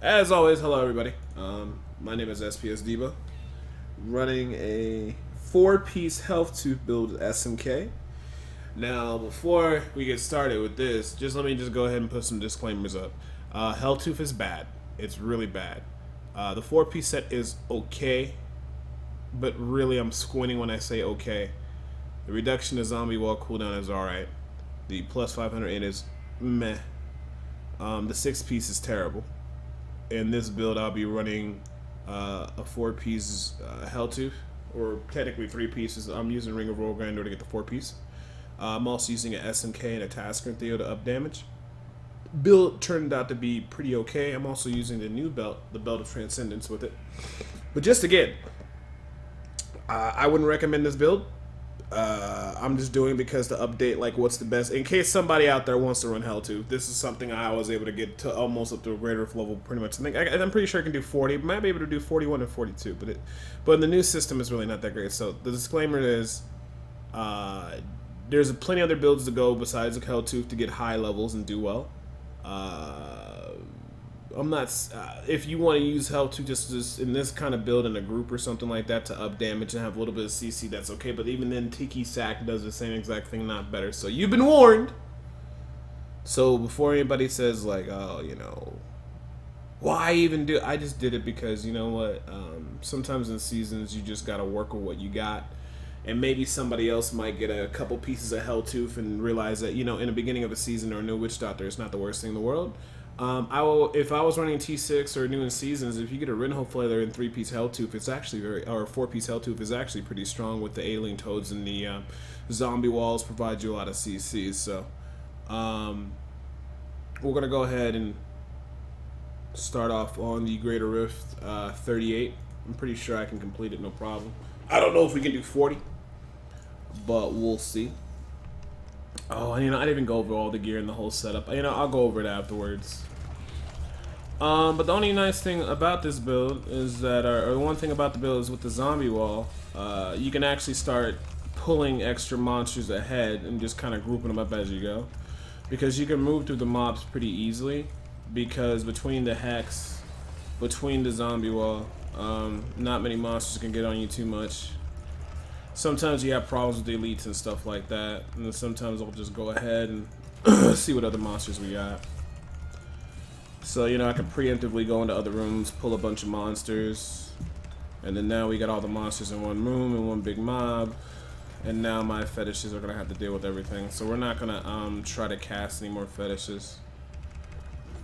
As always, hello everybody. My name is SPS Debo, running a 4-piece health tooth build SMK. Now, before we get started with this, let me go ahead and put some disclaimers up. Health tooth is bad. It's really bad. The 4-piece set is okay, but really I'm squinting when I say okay. The reduction to zombie wall cooldown is alright. The plus 500 in is meh. The 6-piece is terrible. In this build, I'll be running a 4-piece Helltooth, or technically 3 pieces. I'm using Ring of Royal Grandeur to get the 4-piece. I'm also using an SMK and a Tasker Theo to up damage. Build turned out to be pretty okay. I'm also using the new belt, the Belt of Transcendence, with it. But just again, I wouldn't recommend this build. I'm just doing it because to update like what's the best in case somebody out there wants to run Helltooth. This is something I was able to get to almost up to a greater level pretty much. I'm pretty sure I can do 40. Might be able to do 41 and 42, but in the new system it's really not that great. So the disclaimer is there's plenty other builds to go besides the Helltooth to get high levels and do well. I'm not. If you want to use Helltooth just in this kind of build in a group or something like that to up damage and have a little bit of CC, that's okay. But even then, Tiki Sack does the same exact thing, not better. So you've been warned. So before anybody says like, oh, you know, why even do? I just did it because you know what? Sometimes in seasons you just gotta work with what you got. And maybe somebody else might get a couple pieces of Helltooth and realize that, you know, in the beginning of a season or a new Witch Doctor, it's not the worst thing in the world. If I was running T6 or new in seasons, if you get a Rinho Flailer and 3-piece Helltooth, it's actually or 4-piece Helltooth is actually pretty strong with the Alien Toads, and the zombie walls provide you a lot of CCs. So we're gonna go ahead and start off on the Greater Rift 38. I'm pretty sure I can complete it no problem. I don't know if we can do 40, but we'll see. Oh, you know, I didn't even go over all the gear and the whole setup. You know, I'll go over it afterwards. But the only nice thing about this build is that, or one thing about the build is with the zombie wall, you can actually start pulling extra monsters ahead and just kind of grouping them up as you go. Because you can move through the mobs pretty easily, because between the hex, between the zombie wall, not many monsters can get on you too much. Sometimes you have problems with the elites and stuff like that, and then sometimes I'll just go ahead and see what other monsters we got. So, you know, I can preemptively go into other rooms, pull a bunch of monsters, and then now we got all the monsters in one room in one big mob, and now my fetishes are gonna have to deal with everything. So we're not gonna try to cast any more fetishes,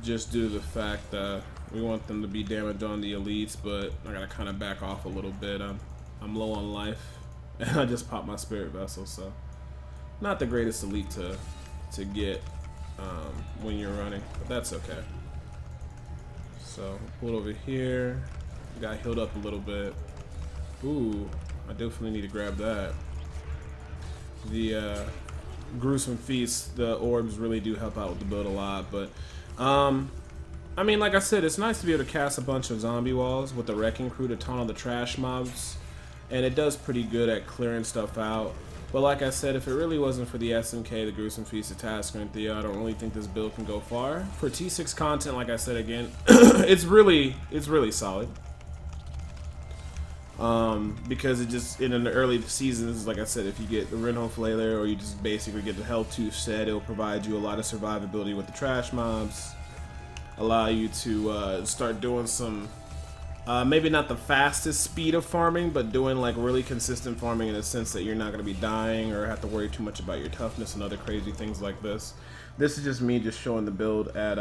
just due to the fact that we want them to be damaged on the elites, but I gotta kind of back off a little bit. I'm low on life. And I just popped my spirit vessel, so not the greatest elite to get when you're running, but that's okay. So pull over here, got healed up a little bit. Ooh, I definitely need to grab that. The gruesome feast, the orbs really do help out with the build a lot, but I mean, like I said, it's nice to be able to cast a bunch of zombie walls with the wrecking crew to taunt all the trash mobs. And it does pretty good at clearing stuff out. But like I said, if it really wasn't for the SMK, the Gruesome Feast, the Tasker, and Theo, I don't really think this build can go far. For T6 content, like I said again, it's really solid. Because it just, in the early seasons, like I said, if you get the Rinho Flailer or you just basically get the Helltooth set, it'll provide you a lot of survivability with the trash mobs. Allow you to start doing some... maybe not the fastest speed of farming, but doing like really consistent farming in the sense that you're not going to be dying or have to worry too much about your toughness and other crazy things like this. This is just me just showing the build at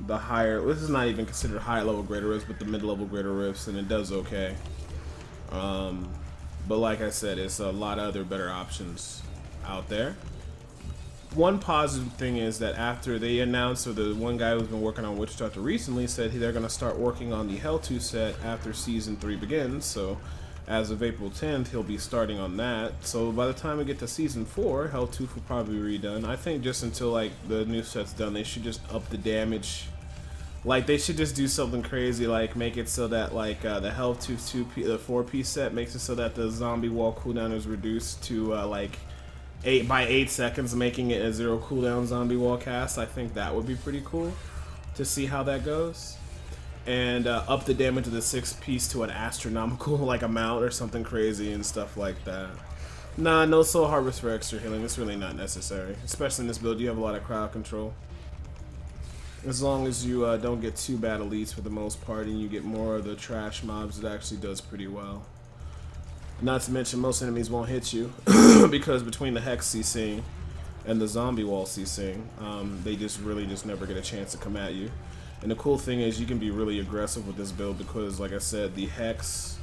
the higher, this is not even considered high level greater rifts, but the mid level greater rifts, and it does okay. But like I said, it's a lot of other better options out there. One positive thing is that after they announced, or the one guy who's been working on Witch Doctor recently said they're going to start working on the Helltooth set after Season 3 begins, so as of April 10th, he'll be starting on that. So by the time we get to Season 4, Helltooth will probably be redone. I think just until like the new set's done, they should just up the damage. Like, they should just do something crazy, like make it so that like the Helltooth the 4-piece set makes it so that the zombie wall cooldown is reduced to like 8 seconds, making it a 0 cooldown zombie wall cast. I think that would be pretty cool to see how that goes. and up the damage of the 6-piece to an astronomical like amount or something crazy and stuff like that. Nah, no Soul Harvest for extra healing. It's really not necessary, especially in this build. You have a lot of crowd control. As long as you don't get too bad elites for the most part, and you get more of the trash mobs, it actually does pretty well. Not to mention, most enemies won't hit you because between the Hex CCing and the Zombie Wall CCing, they just really never get a chance to come at you. And the cool thing is you can be really aggressive with this build because, like I said, the Hex,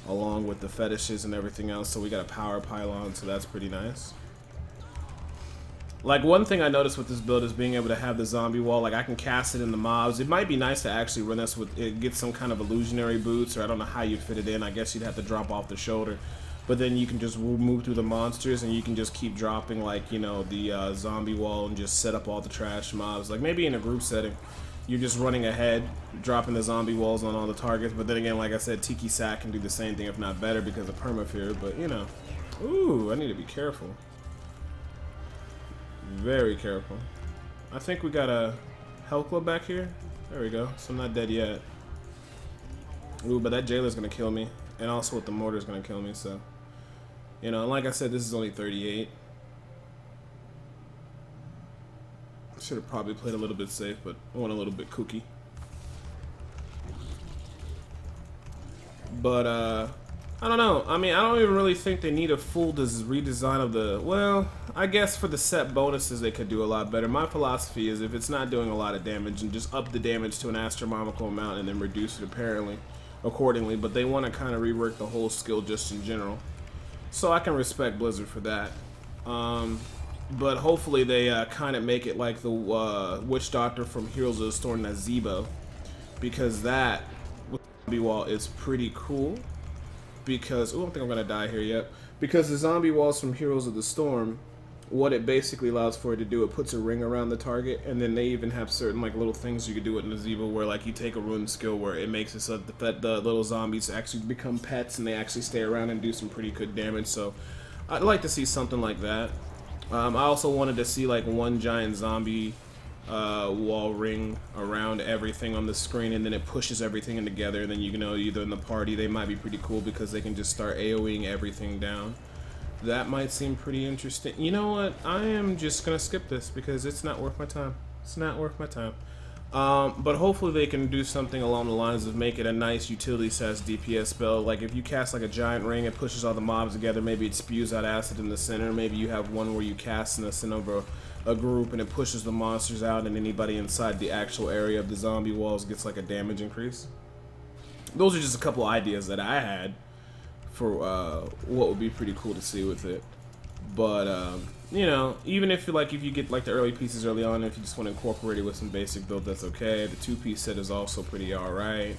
along with the fetishes and everything else, so we got a power pylon, so that's pretty nice. Like, one thing I noticed with this build is being able to have the zombie wall. Like, I can cast it in the mobs. It might be nice to actually run this with it, get some kind of illusionary boots, or I don't know how you'd fit it in. I guess you'd have to drop off the shoulder. But then you can just move through the monsters, and you can just keep dropping, like, you know, the zombie wall and just set up all the trash mobs. Like, maybe in a group setting, you're just running ahead, dropping the zombie walls on all the targets. But then again, like I said, Tiki Sack can do the same thing, if not better, because of permafear. But, you know, ooh, I need to be careful. Very careful. I think we got a health club back here. There we go. So I'm not dead yet. Ooh, but that jailer's gonna kill me. And also with the mortar's gonna kill me, so. You know, and like I said, this is only 38. Should have probably played a little bit safe, but I went a little bit kooky. But, I don't know. I mean, I don't even really think they need a full redesign of the... Well, I guess for the set bonuses, they could do a lot better. My philosophy is if it's not doing a lot of damage, and just up the damage to an astronomical amount and then reduce it apparently accordingly. But they want to kind of rework the whole skill just in general. So I can respect Blizzard for that. But hopefully they kind of make it like the Witch Doctor from Heroes of the Storm, that's Debo. Because that, with Zombie Wall, is pretty cool. Because, oh, I don't think I'm gonna die here yet. Because the zombie walls from Heroes of the Storm, what it basically allows for it to do, it puts a ring around the target, and then they even have certain like little things you could do with Nazeebo, where like you take a rune skill where it makes it so that the little zombies actually become pets and they actually stay around and do some pretty good damage. So I'd like to see something like that. I also wanted to see like one giant zombie wall ring around everything on the screen, and then it pushes everything in together, and then you know, either in the party they might be pretty cool because they can just start AoEing everything down. That might seem pretty interesting. You know what, I am just gonna skip this because it's not worth my time. It's not worth my time. But hopefully they can do something along the lines of make it a nice utility size DPS spell. Like if you cast like a giant ring, it pushes all the mobs together, maybe it spews out acid in the center. Maybe you have one where you cast in the center of a group and it pushes the monsters out, and anybody inside the actual area of the zombie walls gets like a damage increase. Those are just a couple ideas that I had for what would be pretty cool to see with it. But you know, even if you get like the early pieces early on, if you just want to incorporate it with some basic build, that's okay. The 2-piece set is also pretty alright.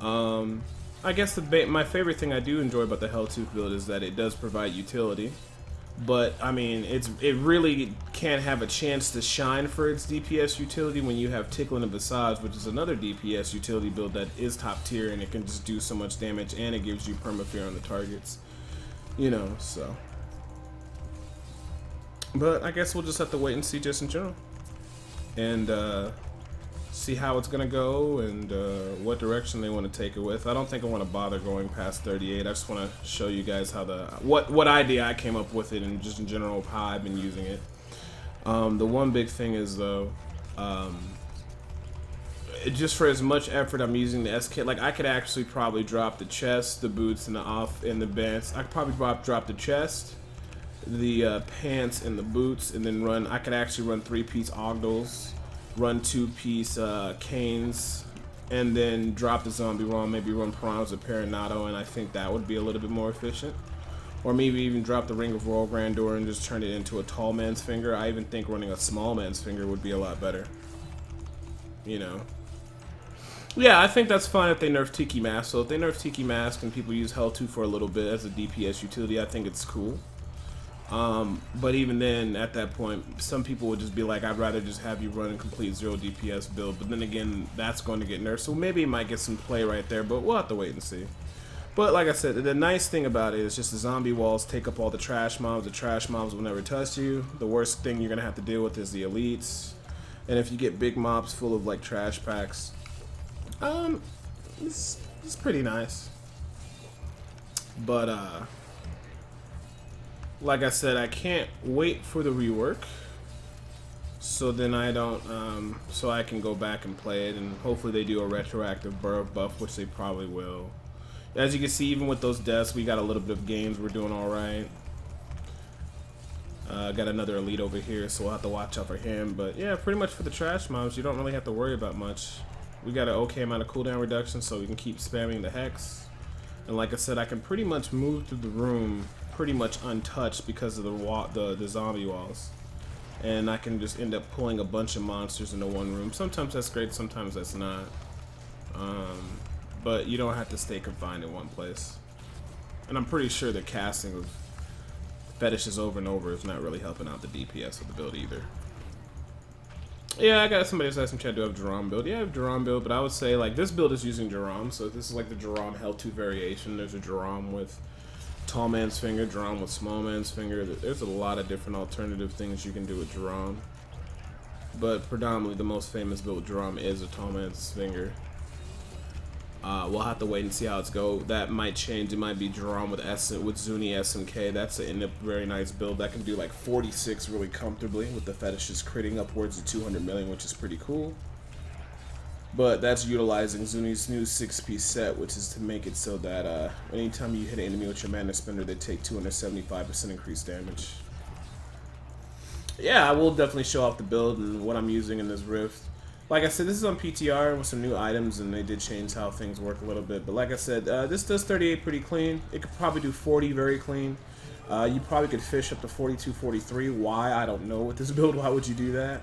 I guess my favorite thing I do enjoy about the Helltooth build is that it does provide utility. But I mean, it really can't have a chance to shine for its DPS utility when you have Tickling and Visage, which is another DPS utility build that is top tier, and it can just do so much damage, and it gives you permafear on the targets. You know, so. But I guess we'll just have to wait and see just in general. And see how it's going to go and what direction they want to take it with. I don't think I want to bother going past 38. I just want to show you guys how what idea I came up with it, and just in general how I've been using it. The one big thing is though, just for as much effort I'm using the SK, like I could actually probably drop the chest, the boots, and the pants. I could probably drop the chest, the pants, and the boots, and then I could actually run 3-piece Ogdals, run 2-piece Canes, and then drop the zombie wall, maybe run Piranhas or Perinato, and I think that would be a little bit more efficient. Or maybe even drop the Ring of Royal Grandeur and just turn it into a tall man's finger. I even think running a small man's finger would be a lot better. You know. Yeah, I think that's fine if they nerf Tiki Mask. So if they nerf Tiki Mask and people use Hell 2 for a little bit as a DPS utility, I think it's cool. But even then, at that point, some people would just be like, I'd rather just have you run a complete 0 DPS build. But then again, that's going to get nerfed. So maybe it might get some play right there, but we'll have to wait and see. But like I said, the nice thing about it is just the zombie walls take up all the trash mobs. The trash mobs will never touch you. The worst thing you're going to have to deal with is the elites. And if you get big mobs full of like trash packs, It's pretty nice. But like I said, I can't wait for the rework. So then I don't, so I can go back and play it, and hopefully they do a retroactive buff, which they probably will. As you can see, even with those deaths, we got a little bit of games. We're doing all right. Got another elite over here, so we'll have to watch out for him. But yeah, pretty much for the trash mobs, you don't really have to worry about much. We got an okay amount of cooldown reduction, so we can keep spamming the hex. And like I said, I can pretty much move through the room pretty much untouched because of the zombie walls. And I can just end up pulling a bunch of monsters into one room. Sometimes that's great, sometimes that's not. But you don't have to stay confined in one place. And I'm pretty sure the casting of fetishes over and over is not really helping out the DPS of the build either. Yeah, I got somebody that's asking chat, do I have Jerome build? Yeah, I have Jerome build, but I would say like this build is using Jerome, so this is like the Jerome Hell 2 variation. There's a Jerome with Tall Man's Finger, Jerome with Small Man's Finger. There's a lot of different alternative things you can do with Jerome. But predominantly the most famous build with Jerome is a Tall Man's Finger. We'll have to wait and see how it's go. That might change. It might be Jerome with Zuni SMK. That's a very nice build. That can do like 46 really comfortably with the fetishes critting upwards of 200 million, which is pretty cool. But that's utilizing Zuni's new 6-piece set, which is to make it so that anytime you hit an enemy with your mana spender, they take 275% increased damage. Yeah, I will definitely show off the build and what I'm using in this Rift. Like I said, this is on PTR with some new items, and they did change how things work a little bit. But like I said, this does 38 pretty clean. It could probably do 40 very clean. You probably could fish up to 42, 43. Why? I don't know with this build. Why would you do that?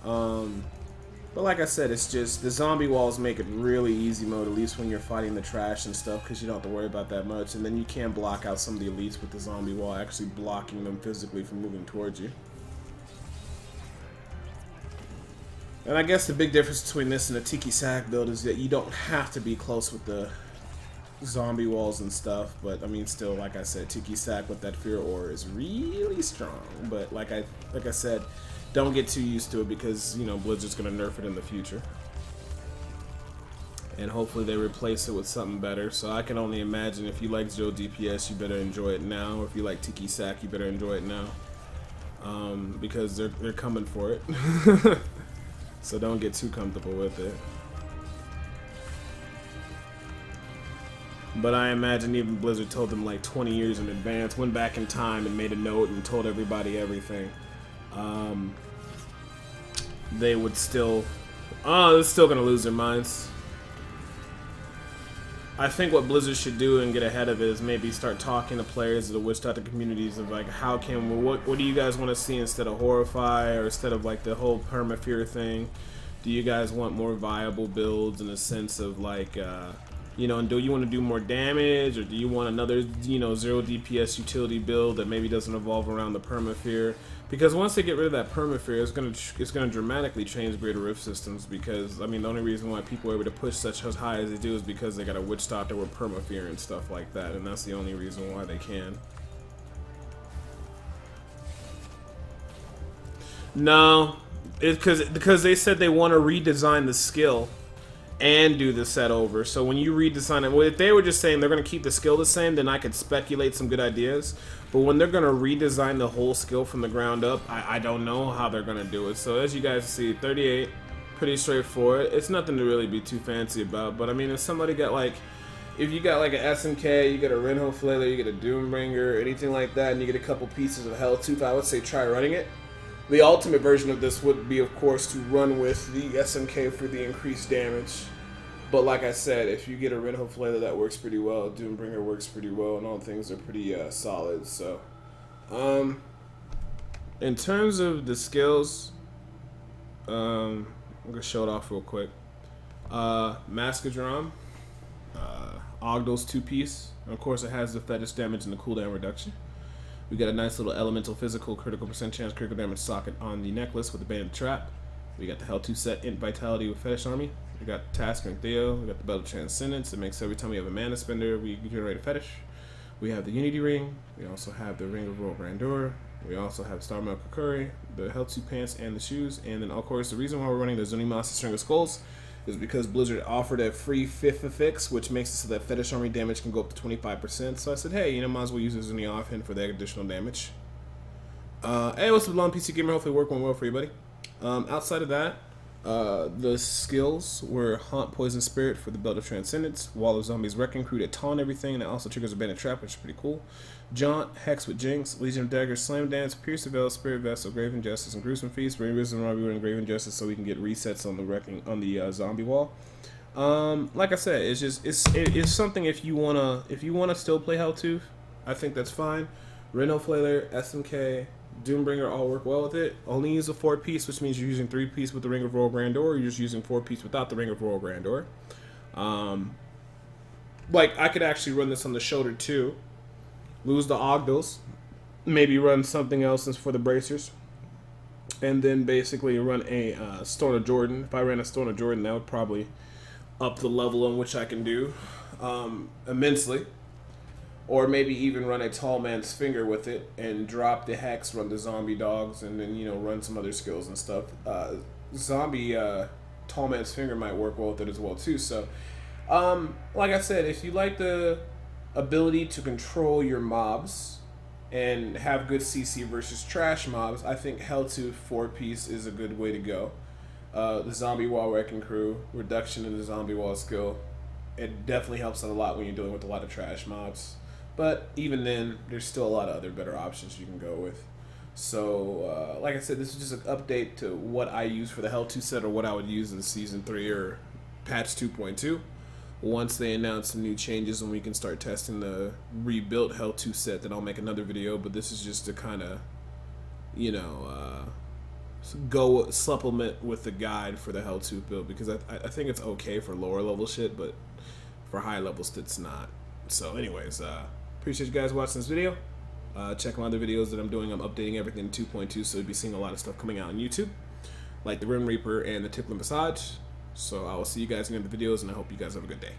But like I said, it's just the zombie walls make it really easy mode, at least when you're fighting the trash and stuff, because you don't have to worry about that much. And then you can block out some of the elites with the zombie wall, actually blocking them physically from moving towards you. And I guess the big difference between this and the Tiki Sack build is that you don't have to be close with the zombie walls and stuff. But I mean, still, like I said, Tiki Sack with that Fear Aura is really strong. But like I said, don't get too used to it because, you know, Blizzard's gonna nerf it in the future. And hopefully they replace it with something better. So I can only imagine if you like Zero DPS, you better enjoy it now. Or if you like Tiki Sack, you better enjoy it now. Because they're coming for it. So don't get too comfortable with it. But I imagine even Blizzard told them like 20 years in advance, went back in time and made a note and told everybody everything. They would still, they're still gonna lose their minds. I think what Blizzard should do and get ahead of it is maybe start talking to players of the Witch Doctor communities of like, how can what do you guys want to see instead of Horrify, or instead of like the whole perma-fear thing? Do you guys want more viable builds in a sense of like, you know, and do you want to do more damage, or do you want another, you know, 0 DPS utility build that maybe doesn't evolve around the perma-fear? Because once they get rid of that perma-fear, it's gonna dramatically change Greater Rift systems. Because I mean, the only reason why people are able to push such as high as they do is because they got a Witch Doctor with perma-fear and stuff like that, and that's the only reason why they can. No, it's because they said they want to redesign the skill and do the set over. So when you redesign it, well, if they were just saying they're going to keep the skill the same, then I could speculate some good ideas. But when they're going to redesign the whole skill from the ground up, I don't know how they're going to do it. So as you guys see, 38, pretty straightforward. It's nothing to really be too fancy about. But I mean, if somebody got like, if you got like an SMK, you get a Rinho Flaler, you get a Doombringer, anything like that, and you get a couple pieces of Helltooth, I would say try running it. The ultimate version of this would be, of course, to run with the SMK for the increased damage. But like I said, if you get a Rinho Flaler, that works pretty well. Doombringer works pretty well, and all things are pretty solid. So, in terms of the skills, I'm gonna show it off real quick. Maskadram, Ogdal's 2-piece. Of course, it has the fetish damage and the cooldown reduction. We got a nice little elemental physical critical percent chance critical damage socket on the necklace with the banded trap. We got the Hell 2 set Int Vitality with Fetish Army. We got Tasker and Theo. We got the Belt of Transcendence. It makes every time we have a mana spender, we generate a fetish. We have the Unity Ring. We also have the Ring of Royal Grandeur. We also have Star Milk Kakuri, the Hell 2 pants, and the shoes. And then, of course, the reason why we're running the Zuni Master String of Skulls is because Blizzard offered a free FIFA fix, which makes it so that Fetish Army damage can go up to 25%. So I said, hey, you know, might as well use this in the offhand for that additional damage. Hey, what's up, Long PC Gamer? Hopefully work went well for you, buddy. Outside of that, the skills were Haunt, Poison Spirit for the Belt of Transcendence, Wall of Zombies, Wrecking Crew to taunt everything, and it also triggers a Bandit Trap, which is pretty cool. Jaunt, Hex with Jinx, Legion of Daggers, Slam Dance, Pierce the Veil, Spirit Vessel, Graven Justice, and Gruesome Feast. Bring Wisdom, Robbery, and Graven Justice so we can get resets on the zombie wall. Like I said, it's something if you wanna still play Helltooth, I think that's fine. Reno Flailer, SMK, Doombringer all work well with it. Only use a 4-piece, which means you're using 3-piece with the Ring of Royal Grandeur, or you're just using 4-piece without the Ring of Royal Grandeur. Like, I could actually run this on the shoulder too. Lose the Ogdils. Maybe run something else for the bracers. And then basically run a Stone of Jordan. If I ran a Stone of Jordan, that would probably up the level on which I can do immensely. Or maybe even run a Tall Man's Finger with it and drop the Hex, run the Zombie Dogs, and then, you know, run some other skills and stuff. Tall Man's Finger might work well with it as well, too. So, like I said, if you like the ability to control your mobs and have good CC versus trash mobs, I think Helltooth 4-piece is a good way to go. The Zombie Wall Wrecking Crew, reduction in the Zombie Wall skill, it definitely helps out a lot when you're dealing with a lot of trash mobs. But even then, there's still a lot of other better options you can go with. So, like I said, this is just an update to what I use for the Helltooth set, or what I would use in Season 3 or Patch 2.2. Once they announce some new changes and we can start testing the rebuilt Helltooth set, then I'll make another video. But this is just to kind of, you know, go supplement with the guide for the Helltooth build, because I think it's okay for lower level shit, but for high levels it's not. So anyways, appreciate you guys watching this video. Check my other videos that I'm doing. I'm updating everything in 2.2, so you'll be seeing a lot of stuff coming out on YouTube, like the Rim Reaper and the Tickler Massage. So I will see you guys in the videos, and I hope you guys have a good day.